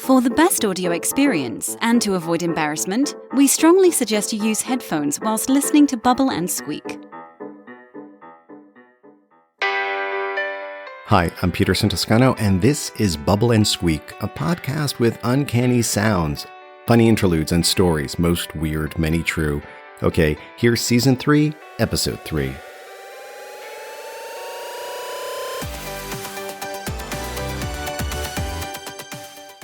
For the best audio experience and to avoid embarrassment, we strongly suggest you use headphones whilst listening to Bubble&Squeak. Hi, I'm Peter Toscano, and this is Bubble&Squeak, a podcast with uncanny sounds, funny interludes, and stories, most weird, many true. Okay, here's Season 3, Episode 3.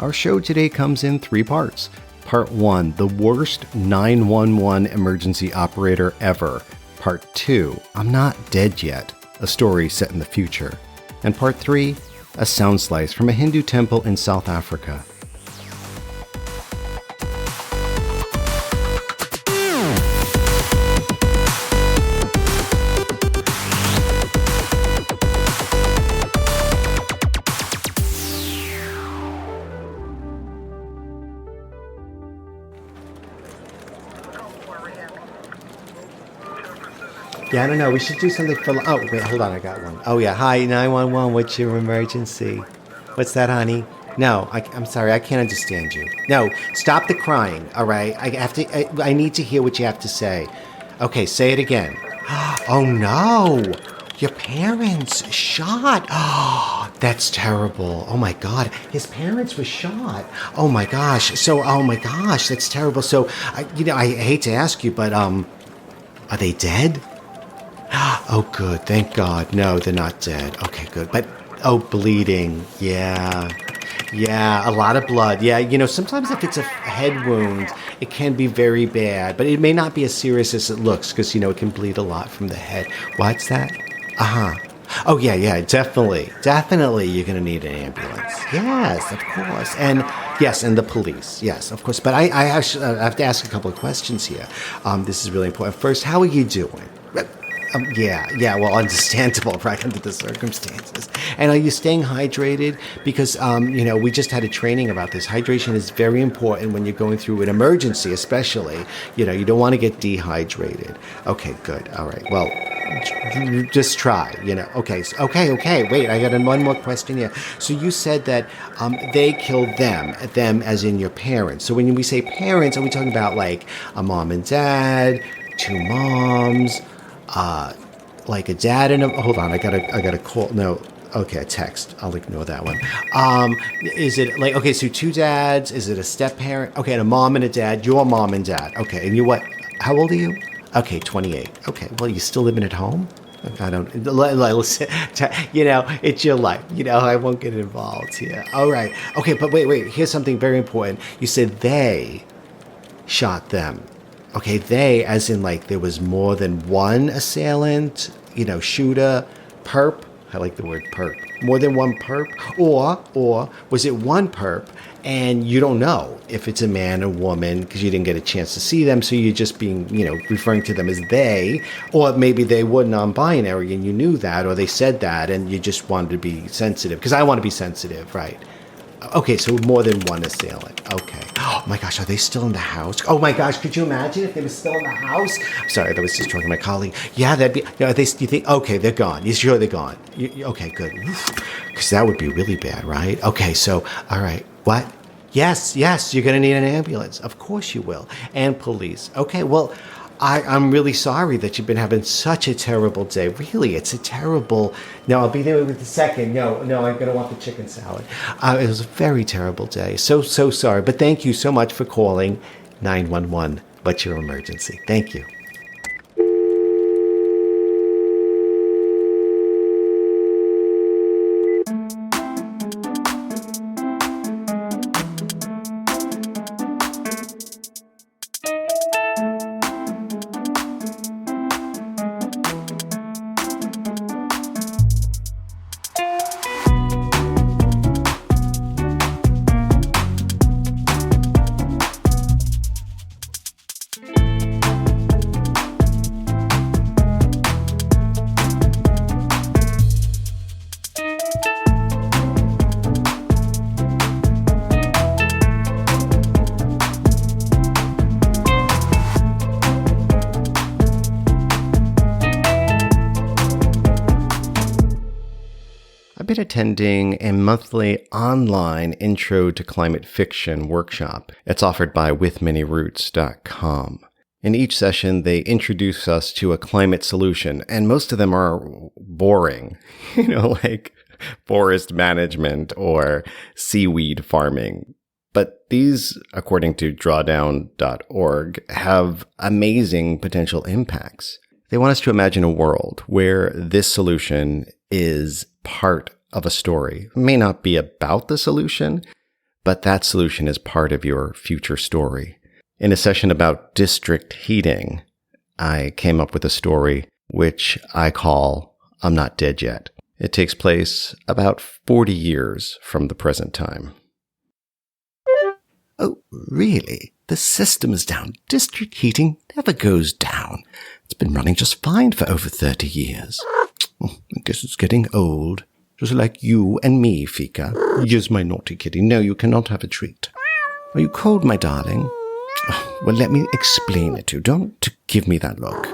Our show today comes in 3 parts. Part 1, the worst 911 emergency operator ever. Part 2, I'm not dead yet, a story set in the future. And Part 3, a sound slice from a Hindu temple in South Africa. Yeah, I don't know. We should do something for... Oh, wait, hold on. I got one. Oh, yeah. Hi, 911. What's your emergency? What's that, honey? No, I'm sorry. I can't understand you. No, stop the crying, all right? I need to hear what you have to say. Okay, say it again. Oh, no. Your parents shot. Oh, that's terrible. Oh, my God. His parents were shot. Oh, my gosh. Oh, my gosh. That's terrible. So, I hate to ask you, but, are they dead? Oh, good. Thank God. No, they're not dead. Okay, good. But, bleeding. Yeah, a lot of blood. Yeah, sometimes if it's a head wound, it can be very bad. But it may not be as serious as it looks because, it can bleed a lot from the head. What's that? Uh-huh. Oh, yeah, definitely. Definitely you're going to need an ambulance. Yes, of course. And, yes, and the police. Yes, of course. But I have to ask a couple of questions here. This is really important. First, how are you doing? Well, understandable, right, under the circumstances. And are you staying hydrated? Because, we just had a training about this. Hydration is very important when you're going through an emergency, especially. You don't want to get dehydrated. Okay, good. All right. Well, just try, Okay. Wait, I got one more question here. So you said that they killed them as in your parents. So when we say parents, are we talking about like a mom and dad, 2 moms, like a dad and hold on, I got a call. No, okay, a text. I'll ignore that one. Is it like, okay, so 2 dads? Is it a step parent? Okay, and a mom and a dad. Your mom and dad. Okay, and you what? How old are you? Okay, 28. Okay, well, you still living at home? I don't. Listen, it's your life. I won't get involved here. All right. Okay, but wait. Here's something very important. You said they shot them. Okay, they, as in like there was more than one assailant, shooter, perp. I like the word perp. More than one perp? Or was it one perp and you don't know if it's a man or woman because you didn't get a chance to see them, so you're just being, referring to them as they, or maybe they were non-binary and you knew that, or they said that and you just wanted to be sensitive, because I want to be sensitive, right? Okay, so more than one assailant. Okay. Oh my gosh, are they still in the house? Oh my gosh, could you imagine if they were still in the house? Sorry, that was just talking to my colleague. Yeah, that'd be. Do you think? Okay, they're gone. You sure they're gone? Okay, good. Because that would be really bad, right? Okay, so all right. What? Yes, you're going to need an ambulance. Of course you will, and police. Okay, well. I'm really sorry that you've been having such a terrible day. Really, it's a terrible... No, I'll be there with a second. No, I'm going to want the chicken salad. It was a very terrible day. So sorry. But thank you so much for calling 911. What's your emergency? Thank you. been attending a monthly online Intro to Climate Fiction workshop. It's offered by withmanyroots.com. In each session, they introduce us to a climate solution, and most of them are boring, like forest management or seaweed farming. But these, according to drawdown.org, have amazing potential impacts. They want us to imagine a world where this solution is part of a story. It may not be about the solution, but that solution is part of your future story. In a session about district heating, I came up with a story which I call I'm Not Dead Yet. It takes place about 40 years from the present time. Oh, really? The system is down. District heating never goes down. It's been running just fine for over 30 years. I guess it's getting old. Just like you and me, Fika. Yes, my naughty kitty. No, you cannot have a treat. Are you cold, my darling? Well, let me explain it to you. Don't give me that look.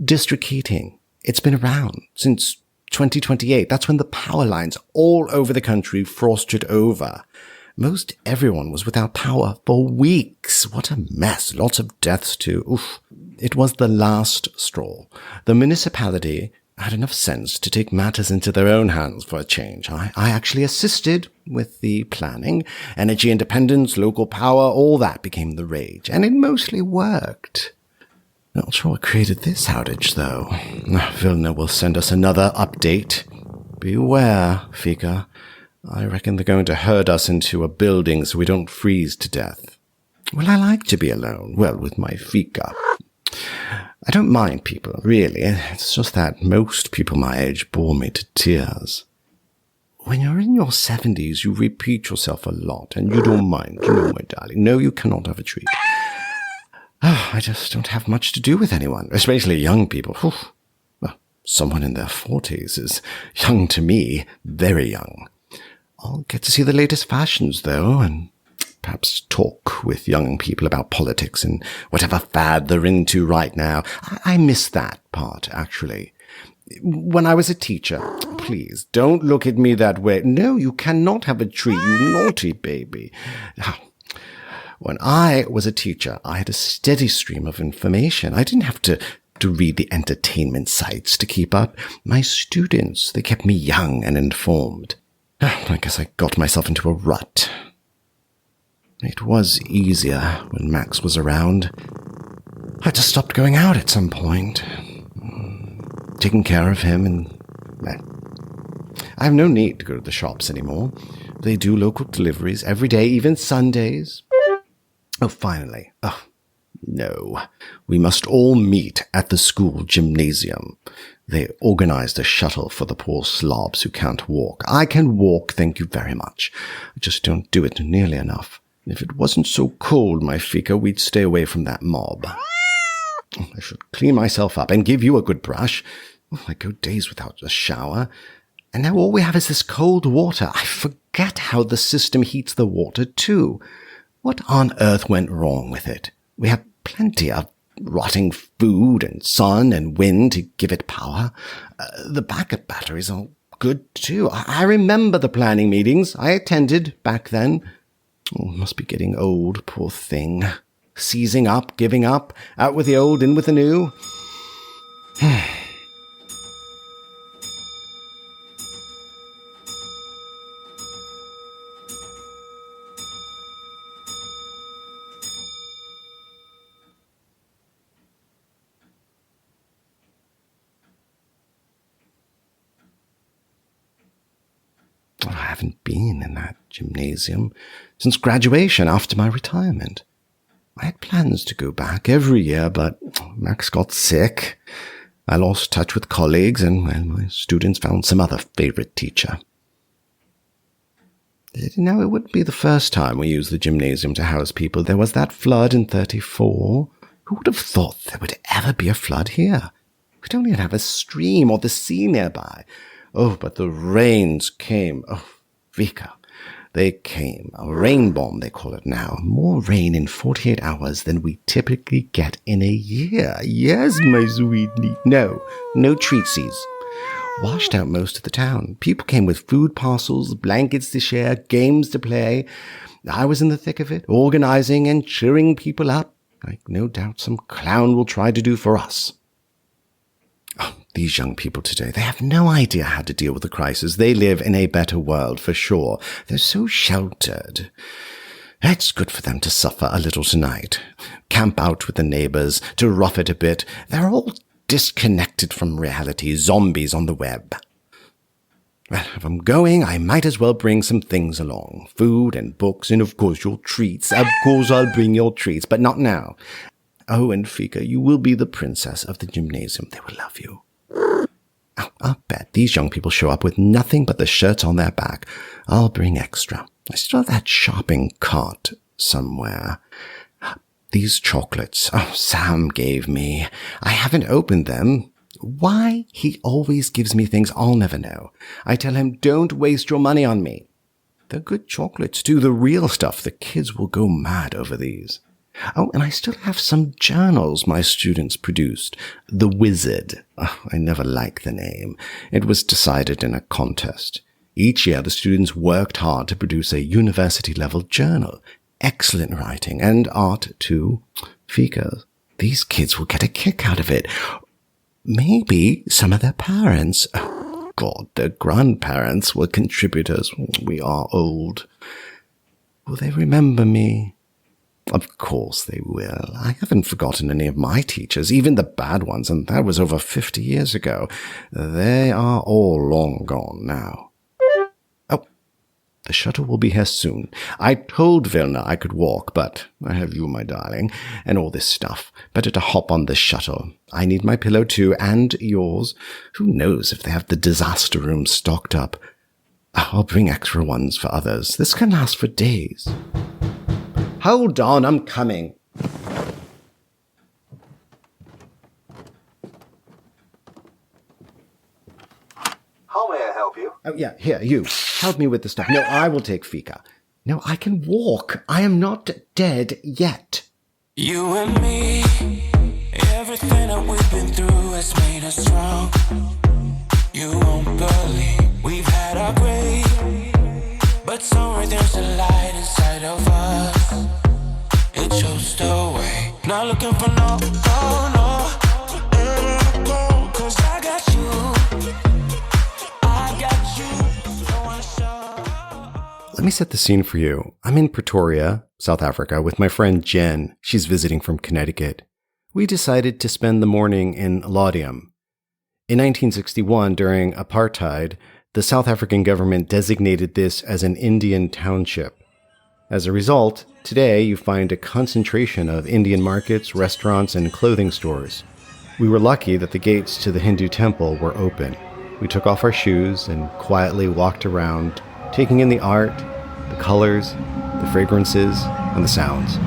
District heating. It's been around since 2028. That's when the power lines all over the country frosted over. Most everyone was without power for weeks. What a mess. Lots of deaths too. Oof. It was the last straw. The municipality had enough sense to take matters into their own hands for a change. I actually assisted with the planning. Energy independence, local power, all that became the rage. And it mostly worked. Not sure what created this outage, though. Vilna will send us another update. Beware, Fika. I reckon they're going to herd us into a building so we don't freeze to death. Well, I like to be alone. Well, with my Fika. I don't mind people, really. It's just that most people my age bore me to tears. When you're in your 70s, you repeat yourself a lot, and you don't mind, my darling. No, you cannot have a treat. I just don't have much to do with anyone, especially young people. Well, someone in their 40s is young to me, very young. I'll get to see the latest fashions, though, and perhaps talk with young people about politics and whatever fad they're into right now. I miss that part, actually. When I was a teacher, please, don't look at me that way. No, you cannot have a treat, you naughty baby. When I was a teacher, I had a steady stream of information. I didn't have to read the entertainment sites to keep up. My students, they kept me young and informed. I guess I got myself into a rut. It was easier when Max was around. I just stopped going out at some point. Taking care of him and... I have no need to go to the shops anymore. They do local deliveries every day, even Sundays. Oh, finally. Oh, no. We must all meet at the school gymnasium. They organized a shuttle for the poor slobs who can't walk. I can walk, thank you very much. I just don't do it nearly enough. If it wasn't so cold, my Fika, we'd stay away from that mob. I should clean myself up and give you a good brush. I go days without a shower. And now all we have is this cold water. I forget how the system heats the water, too. What on earth went wrong with it? We have plenty of rotting food and sun and wind to give it power. The backup batteries are good, too. I remember the planning meetings I attended back then. Must be getting old, poor thing. Seizing up, giving up, out with the old, in with the new. I haven't been in that gymnasium since graduation after my retirement. I had plans to go back every year, but Max got sick. I lost touch with colleagues, and my students found some other favorite teacher. Now, it wouldn't be the first time we used the gymnasium to house people. There was that flood in 34. Who would have thought there would ever be a flood here? We don't even have a stream or the sea nearby. Oh, but the rains came. Oh, Fika. They came. A rain bomb, they call it now. More rain in 48 hours than we typically get in a year. Yes, my sweetie. No treatsies. washed out most of the town. People came with food parcels, blankets to share, games to play. I was in the thick of it, organizing and cheering people up, like no doubt some clown will try to do for us. Oh, these young people today, they have no idea how to deal with the crisis. They live in a better world, for sure. They're so sheltered. It's good for them to suffer a little tonight. Camp out with the neighbors, to rough it a bit. They're all disconnected from reality, zombies on the web. Well, if I'm going, I might as well bring some things along. Food and books and, of course, your treats. Of course, I'll bring your treats, but not now. Oh, and Fika, you will be the princess of the gymnasium. They will love you. Oh, I'll bet these young people show up with nothing but the shirts on their back. I'll bring extra. I still have that shopping cart somewhere. These chocolates, Sam gave me. I haven't opened them. Why he always gives me things I'll never know. I tell him, don't waste your money on me. They're good chocolates too, the real stuff. The kids will go mad over these. Oh, and I still have some journals my students produced. The Wizard. I never liked the name. It was decided in a contest. Each year, the students worked hard to produce a university-level journal. Excellent writing and art, too. Fika, these kids will get a kick out of it. Maybe some of their parents. Oh, God, their grandparents were contributors. We are old. Will they remember me? Of course they will. I haven't forgotten any of my teachers, even the bad ones, and that was over 50 years ago. They are all long gone now. The shuttle will be here soon. I told Vilna I could walk, but I have you, my darling, and all this stuff. Better to hop on this shuttle. I need my pillow too, and yours. Who knows if they have the disaster room stocked up. I'll bring extra ones for others. This can last for days. Hold on, I'm coming. How may I help you? Oh, yeah, here, you. Help me with the stuff. No, I will take Fika. No, I can walk. I am not dead yet. You and me, everything that we've been through has made us strong. You won't believe we've had our gray, but somewhere there's a light inside of us. It shows the way. Not looking for no, cause I got you. Let me set the scene for you. I'm in Pretoria, South Africa, with my friend Jen. She's visiting from Connecticut. We decided to spend the morning in Laudium. In 1961, during apartheid, the South African government designated this as an Indian township. As a result, today you find a concentration of Indian markets, restaurants, and clothing stores. We were lucky that the gates to the Hindu temple were open. We took off our shoes and quietly walked around, taking in the art, the colors, the fragrances, and the sounds.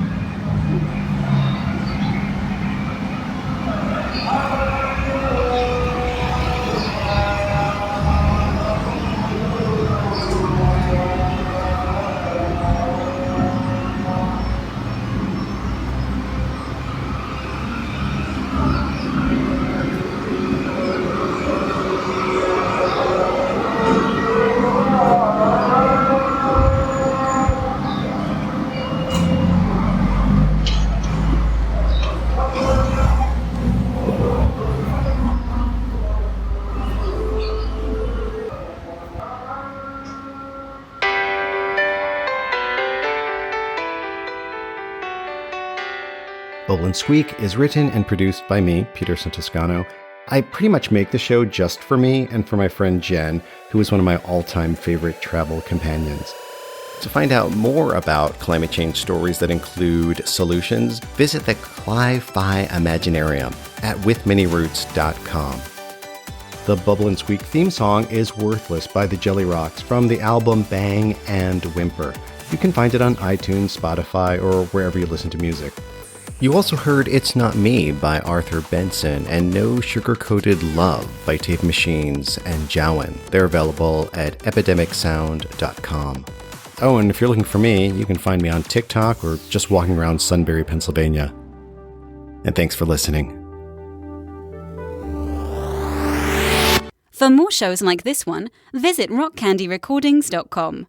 Bubble&Squeak is written and produced by me, Peter Santoscano. I pretty much make the show just for me and for my friend Jen, who is one of my all-time favorite travel companions. To find out more about climate change stories that include solutions, visit the Cli-Fi Imaginarium at withmanyroots.com. The Bubble&Squeak theme song is Worthless by the Jellyrox from the album Bang and Whimper. You can find it on iTunes, Spotify, or wherever you listen to music. You also heard It's Not Me by Arthur Benson and No Sugar-Coated Love by Tape Machines and Jowen. They're available at epidemicsound.com. Oh, and if you're looking for me, you can find me on TikTok or just walking around Sunbury, Pennsylvania. And thanks for listening. For more shows like this one, visit rockcandyrecordings.com.